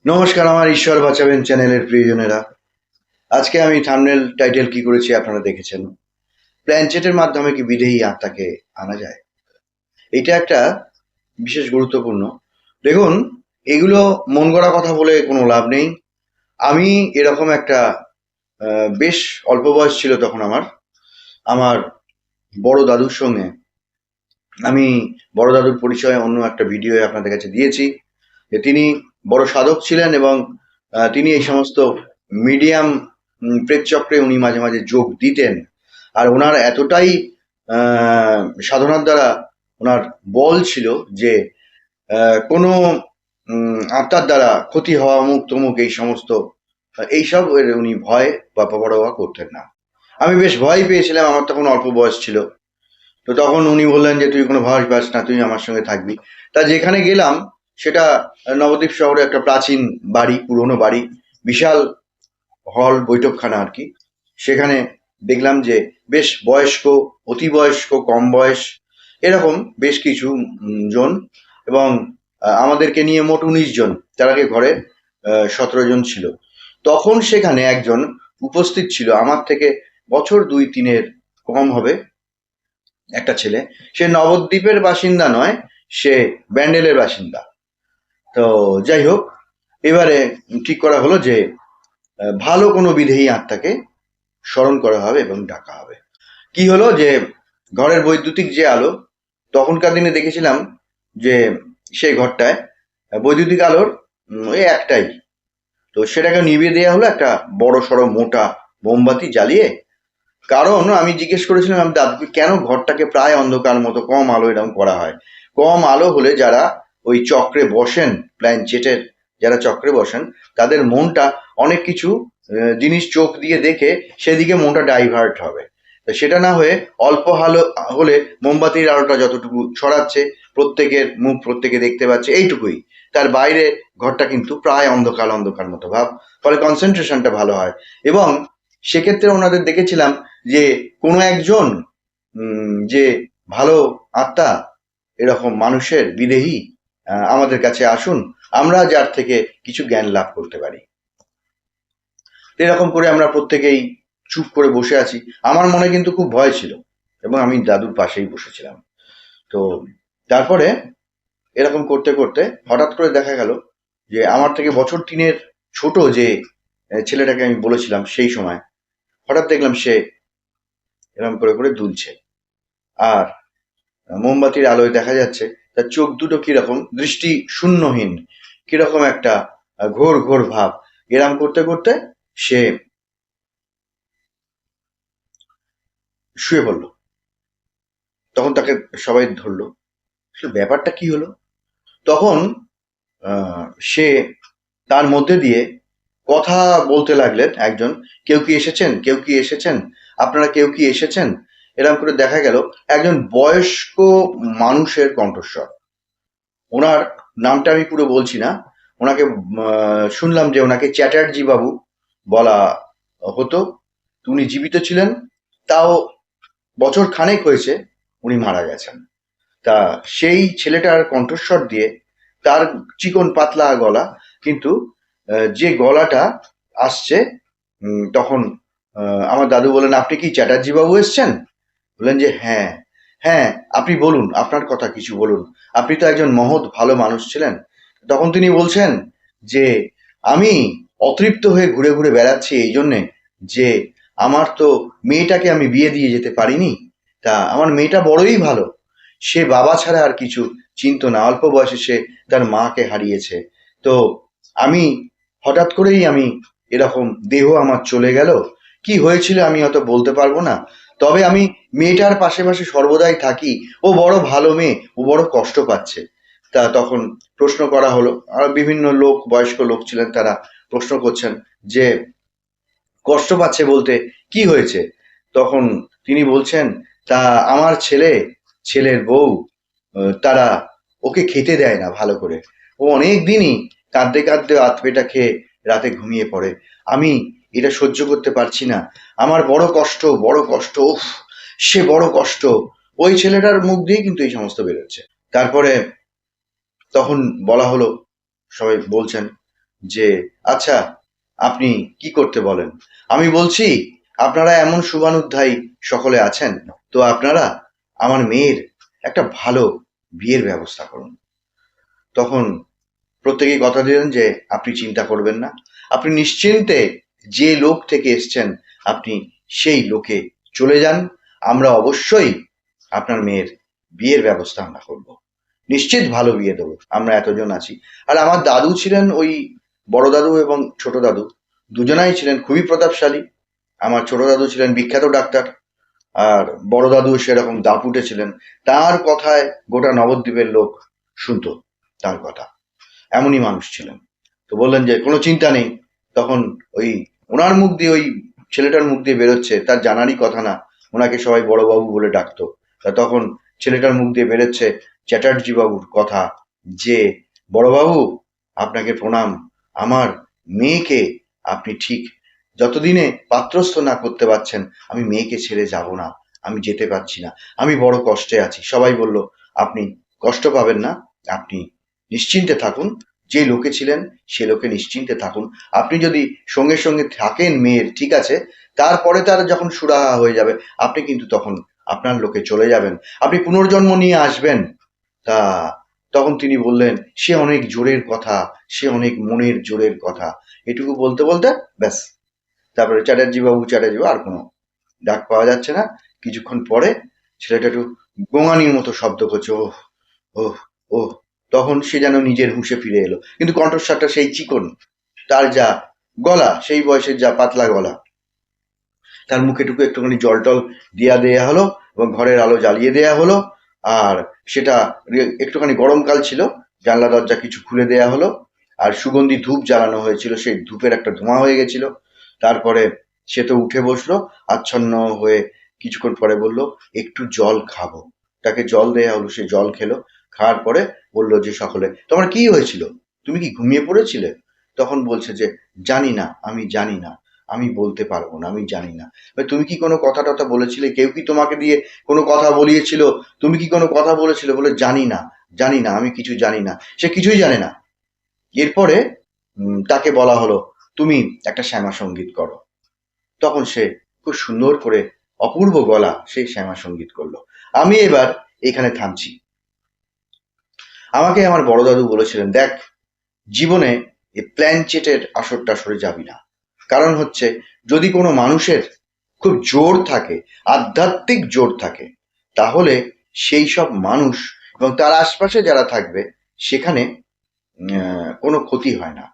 নমস্কার, আমার ঈশ্বর বাঁচাবেন চ্যানেলের প্রিয়জনেরা। আজকে আমি থাম্বনেল টাইটেল কি করেছি আপনারা দেখেছেন। প্ল্যানচেটের মাধ্যমে কি বিদেহী আত্মাকে আনা যায়? এটা একটা বিশেষ গুরুত্বপূর্ণ। দেখুন, এগুলো মন গড়া কথা বলে কোনো লাভ নেই। আমি এরকম একটা বেশ অল্প বয়স ছিল তখন আমার আমার বড় দাদুর সঙ্গে আমি বড় দাদুর পরিচয় অন্য একটা ভিডিও আপনাদের কাছে দিয়েছি যে তিনি বড় সাধক ছিলেন এবং তিনি এই সমস্ত মিডিয়াম প্রেতচক্রে উনি মাঝে মাঝে যোগ দিতেন। আর ওনার এতটাই সাধনার দ্বারা ওনার বল ছিল যে কোনো আত্মার দ্বারা ক্ষতি হওয়া অমুক তমুক এই সমস্ত এইসব উনি ভয় বা পরোয়া করতেন না। আমি বেশ ভয় পেয়েছিলাম, আমার তখন অল্প বয়স ছিল। তো তখন উনি বললেন যে তুই কোনো ভয় পাস না, তুই আমার সঙ্গে থাকবি। তা যেখানে গেলাম সেটা নবদ্বীপ শহরে একটা প্রাচীন বাড়ি, পুরনো বাড়ি, বিশাল হল, বৈঠকখানা আর কি। সেখানে দেখলাম যে বেশ বয়স্ক, অতি বয়স্ক, কম বয়স এরকম বেশ কিছু জন, এবং আমাদেরকে নিয়ে মোট 19 জন, তার আগে ঘরে 17 জন ছিল। তখন সেখানে একজন উপস্থিত ছিল আমার থেকে বছর 2-3-এর কম হবে, একটা ছেলে। সে নবদ্বীপের বাসিন্দা নয়, সে ব্যান্ডেলের বাসিন্দা। তো যাই হোক, এবারে ঠিক করা হলো যে ভালো কোনো বিদেহী আত্মাকে স্মরণ করা হবে এবং ডাকা হবে। কি হলো যে ঘরের বৈদ্যুতিক যে আলো, তখনকার দিনে দেখেছিলাম যে সেই ঘরটায় বৈদ্যুতিক আলোর ওই একটাই, তো সেটাকে নিভিয়ে দেওয়া হলো একটা বড় সড়ো মোটা মোমবাতি জ্বালিয়ে। কারণ আমি জিজ্ঞেস করেছিলাম আমি দাদুকে, কেন ঘরটাকে প্রায় অন্ধকার মতো কম আলো এরকম করা হয়? কম আলো হলে যারা ওই চক্রে বসেন, প্ল্যানচেটের যারা চক্রে বসেন, তাদের মনটা অনেক কিছু জিনিস চোখ দিয়ে দেখে সেদিকে মনটা ডাইভার্ট হবে। তো সেটা না হয়ে অল্প আলো হলে মোমবাতির আলোটা যতটুকু ছড়াচ্ছে, প্রত্যেকের মুখ প্রত্যেকে দেখতে পাচ্ছে এইটুকুই। তার বাইরে ঘরটা কিন্তু প্রায় অন্ধকার অন্ধকার মতো ভাব, ফলে কনসেন্ট্রেশনটা ভালো হয়। এবং সেক্ষেত্রে ওনাদের দেখেছিলাম যে কোনো একজন যে ভালো আত্মা, এরকম মানুষের বিদেহী আমাদের কাছে আসুন, আমরা যার থেকে কিছু জ্ঞান লাভ করতে পারি। এরকম করে আমরা প্রত্যেকেই চুপ করে বসে আছি। আমার মনে কিন্তু খুব ভয় ছিল এবং আমি দাদুর পাশেই বসেছিলাম। তো তারপরে এরকম করতে করতে হঠাৎ করে দেখা গেল যে আমার থেকে বছর 3-এর ছোট যে ছেলেটাকে আমি বলেছিলাম, সেই সময় হঠাৎ দেখলাম সে এরকম করে করে দুলছে। আর মোমবাতির আলোয় দেখা যাচ্ছে তার চোখ দুটো কিরকম দৃষ্টি শূন্যহীন, কিরকম একটা ঘোর ঘোর ভাব। এরম করতে করতে সে শুয়ে পড়লো। তখন তাকে সবাই ধরলো, ব্যাপারটা কি হলো। তখন সে তার মধ্যে দিয়ে কথা বলতে লাগলেন একজন, কেউ কি এসেছেন, কেউ কি এসেছেন, আপনারা কেউ কি এসেছেন। এরকম করে দেখা গেল একজন বয়স্ক মানুষের কণ্ঠস্বর। ওনার নামটা আমি পুরো বলছি না। ওনাকে শুনলাম যে ওনাকে চ্যাটার্জি বাবু বলা হতো। উনি জীবিত ছিলেন, তাও বছর খানেক হয়েছে উনি মারা গেছেন। তা সেই ছেলেটার কণ্ঠস্বর দিয়ে, তার চিকন পাতলা গলা, কিন্তু যে গলাটা আসছে, তখন আমার দাদু বলেন, আপনি কি চ্যাটার্জি বাবু এসছেন? বললেন যে হ্যাঁ। হ্যাঁ, আপনি বলুন, আপনার কথা কিছু বলুন, আপনি তো একজন মহৎ ভালো মানুষ ছিলেন। তখন তিনি বলছেন যে আমি অতৃপ্ত হয়ে ঘুরে ঘুরে বেড়াচ্ছি এই জন্যে যে আমার তো মেয়েটাকে আমি বিয়ে দিয়ে যেতে পারিনি। তা আমার মেয়েটা বড়ই ভালো, সে বাবা ছাড়া আর কিছু চিনতো না, অল্প বয়সে সে তার মাকে হারিয়েছে। তো আমি হঠাৎ করেই আমি এরকম দেহ আমার চলে গেল। কি হয়েছিল আমি অত বলতে পারবো না, তবে আমি মেয়েটার পাশে পাশে সর্বদাই থাকি। ও বড় ভালো মেয়ে, ও বড় কষ্ট পাচ্ছে। তা তখন প্রশ্ন করা হলো, আর বিভিন্ন লোক, বয়স্ক লোক ছিলেন, তারা প্রশ্ন করছেন যে কষ্ট পাচ্ছে বলতে কি হয়েছে। তখন তিনি বলছেন, তা আমার ছেলে, ছেলের বউ, তারা ওকে খেতে দেয় না ভালো করে। ও অনেক দিনই কাঁদতে কাঁদতে আধ পেটা খেয়ে রাতে ঘুমিয়ে পড়ে। আমি এটা সহ্য করতে পারছি না, আমার বড় কষ্ট, বড় কষ্ট, উফ, সে বড় কষ্ট। ওই ছেলেটার মুখ দিয়ে কিন্তু এই সমস্ত বেরোচ্ছে। তারপরে তখন বলা হলো, সবাই বলছেন যে আচ্ছা আপনি কি করতে বলেন। আমি বলছি আপনারা এমন শুভানুধ্যায়ী সকলে আছেন, তো আপনারা আমার মেয়ের একটা ভালো বিয়ের ব্যবস্থা করুন। তখন প্রত্যেকেই কথা দিলেন যে আপনি চিন্তা করবেন না, আপনি নিশ্চিন্তে যে লোক থেকে এসছেন আপনি সেই লোকে চলে যান, আমরা অবশ্যই আপনার মেয়ের বিয়ের ব্যবস্থা আমরা করব, নিশ্চিত ভালো বিয়ে দেবো, আমরা এতজন আছি। আর আমার দাদু ছিলেন, ওই বড় দাদু এবং ছোট দাদু দুজনাই ছিলেন খুবই প্রতাপশালী। আমার ছোট দাদু ছিলেন বিখ্যাত ডাক্তার, আর বড় দাদু সেরকম দাপুটে ছিলেন। তার কথায় গোটা নবদ্বীপের লোক শুনতো তার কথা, এমনই মানুষ ছিলেন। তো বললেন যে কোনো চিন্তা নেই। তখন ওই ওনার মুখ দিয়ে, ওই ছেলেটার মুখ দিয়ে বেরোচ্ছে, তার জানারই কথা না, ওনাকে সবাই বড়বাবু বলে ডাকতো। তা তখন ছেলেটার মুখ দিয়ে বেরোচ্ছে চ্যাটার্জি বাবুর কথা, যে বড়বাবু আপনাকে প্রণাম, আমার মেয়েকে আপনি ঠিক যতদিনে পাত্রস্থ না করতে পারছেন আমি মেয়েকে ছেড়ে যাব না, আমি যেতে পারছি না, আমি বড় কষ্টে আছি। সবাই বলল আপনি কষ্ট পাবেন না, আপনি নিশ্চিন্তে থাকুন, যে লোকে ছিলেন সে লোকে নিশ্চিন্তে থাকুন। আপনি যদি সঙ্গে সঙ্গে থাকেন মেয়ের, ঠিক আছে, তারপরে তার যখন সুরাহা হয়ে যাবে আপনি কিন্তু তখন আপনার লোকে চলে যাবেন, আপনি পুনর্জন্ম নিয়ে আসবেন। তা তখন তিনি বললেন সে অনেক জোরের কথা, সে অনেক মনের জোরের কথা। এটুকু বলতে বলতে ব্যাস, তারপরে চ্যাটার্জি বাবু আর কোনো ডাক পাওয়া যাচ্ছে না। কিছুক্ষণ পরে ছেলেটা একটু গোঙানির মতো শব্দ করছে, ওহ ওহ ওহ। তখন সে যেন নিজের হুঁশে ফিরে এলো, কিন্তু কণ্ঠস্বরটা সেই চিকন, তার যা গলা, সেই বয়সের যা পাতলা গলা। তার মুখেটুকু একটুখানি জল টল দেয়া হলো এবং ঘরের আলো জ্বালিয়ে দেয়া হলো। আর সেটা একটুখানি গরমকাল ছিল, জানলা দরজা কিছু খুলে দেয়া হলো, আর সুগন্ধি ধূপ জ্বালানো হয়েছিল, সেই ধূপের একটা ধোঁয়া হয়ে গেছিল। তারপরে সে তো উঠে বসলো আচ্ছন্ন হয়ে, কিছুক্ষণ পরে বলল একটু জল খাবো। তাকে জল দেয়া হলো, সে জল খেলো। খাওয়ার পরে বলল যে সকলে তোমার কি হয়েছিল, তুমি কি ঘুমিয়ে পড়েছিলে? তখন বলছে যে জানি না, আমি জানি না, আমি বলতে পারবো না, আমি জানি না। তুমি কি কোনো কথা টথা বলেছিলে, কেউ কি তোমাকে দিয়ে কোনো কথা বলিয়েছিল, তুমি কি কোনো কথা বলেছিলে? বলে জানি না, জানি না, আমি কিছু জানি না। সে কিছুই জানে না। এরপরে তাকে বলা হলো তুমি একটা শ্যামা সঙ্গীত করো। তখন সে খুব সুন্দর করে অপূর্ব গলা সেই শ্যামা সঙ্গীত করলো। আমি এবার এখানে থামছি। আমাকে আমার বড় দাদু বলেছিলেন দেখ, জীবনে এই প্ল্যানচেটের আসর টাসরে যাবি না। কারণ হচ্ছে যদি কোনো মানুষের খুব জোর থাকে, আধ্যাত্মিক জোর থাকে, তাহলে সেই সব মানুষ এবং তার আশপাশে যারা থাকবে সেখানে কোনো ক্ষতি হয় না।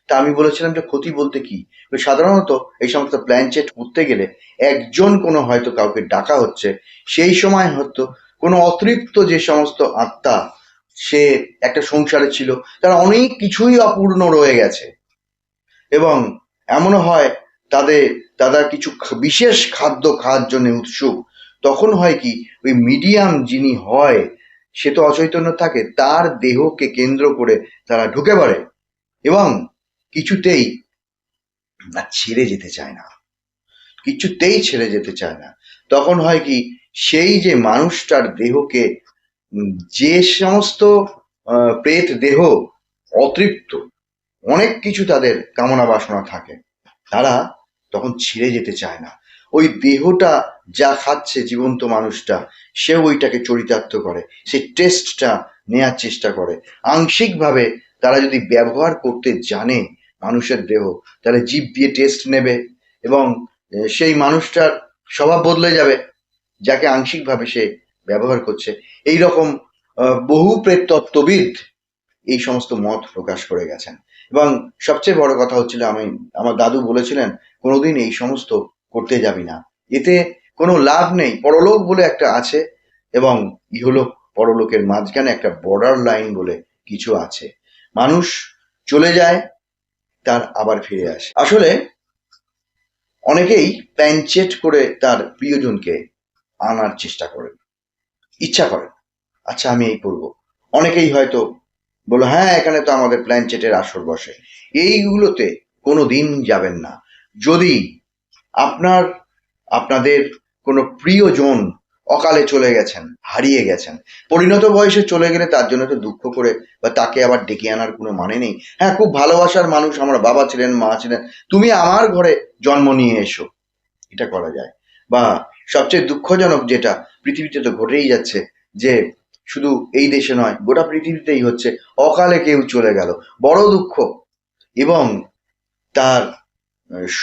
তা আমি বলেছিলাম যে ক্ষতি বলতে কি? সাধারণত এই সমস্ত প্ল্যানচেট করতে গেলে একজন কোনো হয়তো কাউকে ডাকা হচ্ছে, সেই সময় হয়তো কোনো অতৃপ্ত যে সমস্ত আত্মা সে একটা সংসারে ছিল, তারা অনেক কিছুই অপূর্ণ রয়ে গেছে, এবং এমনও হয় তাদের তারা কিছু বিশেষ খাদ্য খাওয়ার জন্য উৎসুক। তখন হয় কি, ওই মিডিয়াম যিনি হয় সে তো অচৈতন্য থাকে, তার দেহকে কেন্দ্র করে তারা ঢুকে পড়ে এবং কিছুতেই ছেড়ে যেতে চায় না, কিছুতেই ছেড়ে যেতে চায় না। তখন হয় কি, সেই যে মানুষটার দেহকে যে সমস্ত প্রেত দেহ অতৃপ্ত, অনেক কিছু তাদের কামনা বাসনা থাকে, তারা তখন ছেড়ে যেতে চায় না। ওই দেহটা যা খাচ্ছে জীবন্ত মানুষটা, সেও ওইটাকে চরিতার্থ করে, সেই টেস্টটা নেয়ার চেষ্টা করে। আংশিকভাবে তারা যদি ব্যবহার করতে জানে মানুষের দেহ, তাহলে জিভ দিয়ে টেস্ট নেবে এবং সেই মানুষটার স্বভাব বদলে যাবে, যাকে আংশিকভাবে সে ব্যবহার করছে। এই রকম বহু প্রেততত্ত্ববিদ এই সমস্ত মত প্রকাশ করে গেছেন। এবং সবচেয়ে বড় কথা হচ্ছিল, আমার দাদু বলেছিলেন কোনোদিন এই সমস্ত করতে যাবি না, এতে কোনো লাভ নেই। পরলোক বলে একটা আছে এবং ইহলোক পরলোকের মাঝখানে একটা বর্ডার লাইন বলে কিছু আছে, মানুষ চলে যায় তার আবার ফিরে আসে। আসলে অনেকেই প্ল্যানচেট করে তার প্রিয়জনকে আনার চেষ্টা করেন, ইচ্ছা করেন, আচ্ছা আমি এই করব। অনেকেই হয়তো বললো হ্যাঁ এখানে তো আমাদের প্ল্যানচেটের আসর বসে, এইগুলোতে কোনো দিন যাবেন না। যদি আপনাদের কোনো প্রিয়জন অকালে চলে গেছেন, হারিয়ে গেছেন। পরিণত বয়সে চলে গেলে তার জন্য তো দুঃখ করে বা তাকে আবার ডেকে আনার কোনো মানে নেই। হ্যাঁ, খুব ভালোবাসার মানুষ, আমার বাবা ছিলেন, মা ছিলেন, তুমি আমার ঘরে জন্ম নিয়ে এসো, এটা করা যায়। বা সবচেয়ে দুঃখজনক যেটা পৃথিবীতে তো ঘটেই যাচ্ছে, যে শুধু এই দেশে নয়, গোটা পৃথিবীতেই হচ্ছে, অকালে কেউ চলে গেল, বড় দুঃখ। এবং তার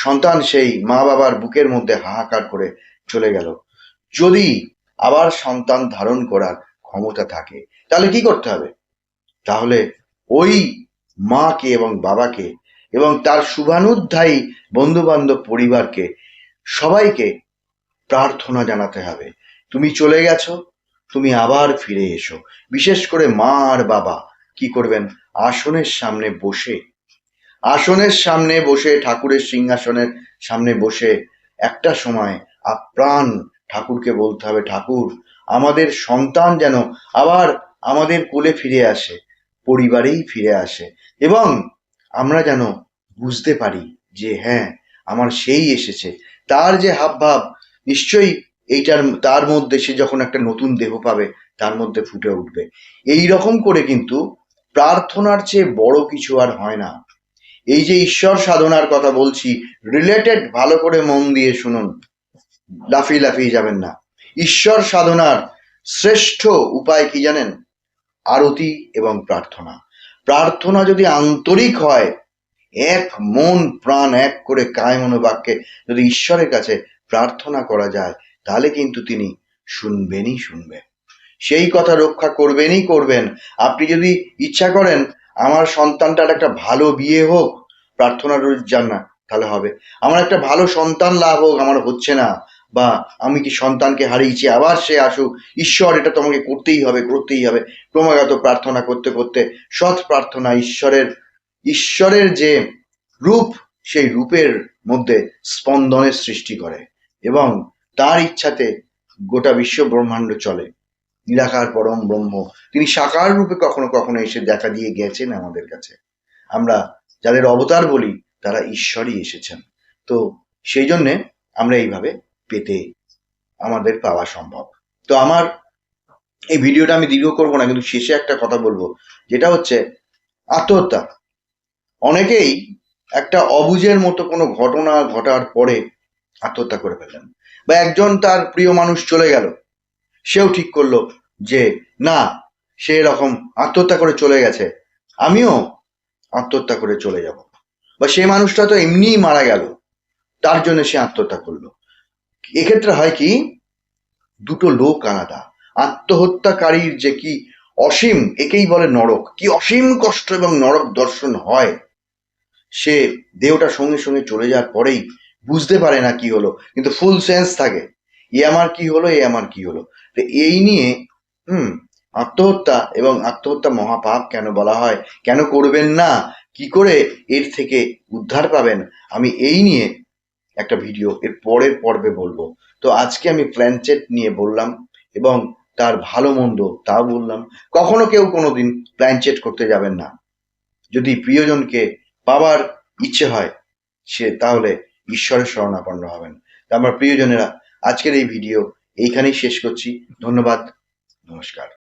সন্তান সেই মা বাবার বুকের মধ্যে হাহাকার করে চলে গেল। যদি আবার সন্তান ধারণ করার ক্ষমতা থাকে, তাহলে কি করতে হবে? তাহলে ওই মাকে এবং বাবাকে এবং তার শুভানুধ্যায়ী বন্ধু বান্ধব পরিবারকে সবাইকে প্রার্থনা জানাতে হবে, তুমি চলে গেছো, তুমি আবার ফিরে এসো। বিশেষ করে মা আর বাবা কি করবেন? আসনের সামনে বসে ঠাকুরের সিংহাসনের সামনে বসে একটা সময় আপ্রাণ ঠাকুরকে বলতে হবে, ঠাকুর, আমাদের সন্তান যেন আবার আমাদের কোলে ফিরে আসে, পরিবারেই ফিরে আসে, এবং আমরা যেন বুঝতে পারি যে হ্যাঁ, আমার সেই এসেছে। তার যে হাবভাব নিশ্চয়ই এইটার তার মধ্যে, সে যখন একটা নতুন দেহ পাবে তার মধ্যে ফুটে উঠবে। এই রকম করে কিন্তু প্রার্থনার চেয়ে বড় কিছু আর হয় না। এই যে ঈশ্বর সাধনার কথা বলছি, রিলেটেড, ভালো করে মন দিয়ে শুনুন, লাফিয়ে লাফিয়ে যাবেন না। ঈশ্বর সাধনার শ্রেষ্ঠ উপায় কি জানেন? আরতি এবং প্রার্থনা। প্রার্থনা যদি আন্তরিক হয়, এক মন প্রাণ এক করে কায় মনোবাক্যে যদি ঈশ্বরের কাছে প্রার্থনা করা যায়, তাহলে কিন্তু তিনি শুনবেনই শুনবেন, সেই কথা রক্ষা করবেনই করবেন। আপনি যদি ইচ্ছা করেন আমার সন্তানটার একটা ভালো বিয়ে হোক, প্রার্থনা রোজ যান না, তাহলে হবে। আমার একটা ভালো সন্তান লাভ হোক, আমার হচ্ছে না, বা আমি কি সন্তানকে হারিয়েছি, আবার সে আসুক, ঈশ্বর এটা তোমাকে করতেই হবে, করতেই হবে। ক্রমাগত প্রার্থনা করতে করতে সৎ প্রার্থনা ঈশ্বরের যে রূপ, সেই রূপের মধ্যে স্পন্দনের সৃষ্টি করে, এবং তার ইচ্ছাতে গোটা বিশ্ব ব্রহ্মাণ্ড চলে। নিরাকার পরম ব্রহ্ম তিনি সাকার রূপে কখনো কখনো এসে দেখা দিয়ে গেছেন আমাদের কাছে। আমরা যাদের অবতার বলি, তারা ঈশ্বরই এসেছেন। তো সেই জন্যে আমরা এইভাবে পেতে, আমাদের পাওয়া সম্ভব। তো আমার এই ভিডিওটা আমি দীর্ঘ করবো না, কিন্তু শেষে একটা কথা বলবো, যেটা হচ্ছে আত্মহত্যা। অনেকেই একটা অবুঝের মতো কোনো ঘটনা ঘটার পরে আত্মহত্যা করে ফেললেন, বা একজন তার প্রিয় মানুষ চলে গেল, সেও ঠিক করলো যে না, সে এরকম আত্মহত্যা করে চলে গেছে, আমিও আত্মহত্যা করে চলে যাব। বা সেই মানুষটা তো এমনিই মারা গেল, তার জন্য সে আত্মহত্যা করলো। এক্ষেত্রে হয় কি, দুটো লোক আলাদা। আত্মহত্যাকারীর যে কি অসীম, একেই বলে নরক, কি অসীম কষ্ট এবং নরক দর্শন হয়, সে দেহটা সঙ্গে সঙ্গে চলে যাওয়ার পরেই বুঝতে পারে না কি হলো, কিন্তু ফুল সেন্স থাকে, এ আমার কি হলো, এ আমার কি হলো। তো এই নিয়ে আত্মহত্যা এবং আত্মহত্যা মহাপাপ কেন বলা হয়, কেন করবেন না, কি করে এর থেকে উদ্ধার পাবেন, আমি এই নিয়ে একটা ভিডিও এর পরের পর্বে বলবো। তো আজকে আমি প্ল্যানচেট নিয়ে বললাম, এবং তার ভালো মন্দ তাও বললাম। কখনো কেউ কোনোদিন প্ল্যানচেট করতে যাবেন না। যদি প্রিয়জনকে পাওয়ার ইচ্ছে হয়, সে তাহলে ঈশ্বরের শরণাপন্ন হবেন। তা আমার প্রিয়জনেরা, আজকের এই ভিডিও এইখানেই শেষ করছি। ধন্যবাদ, নমস্কার।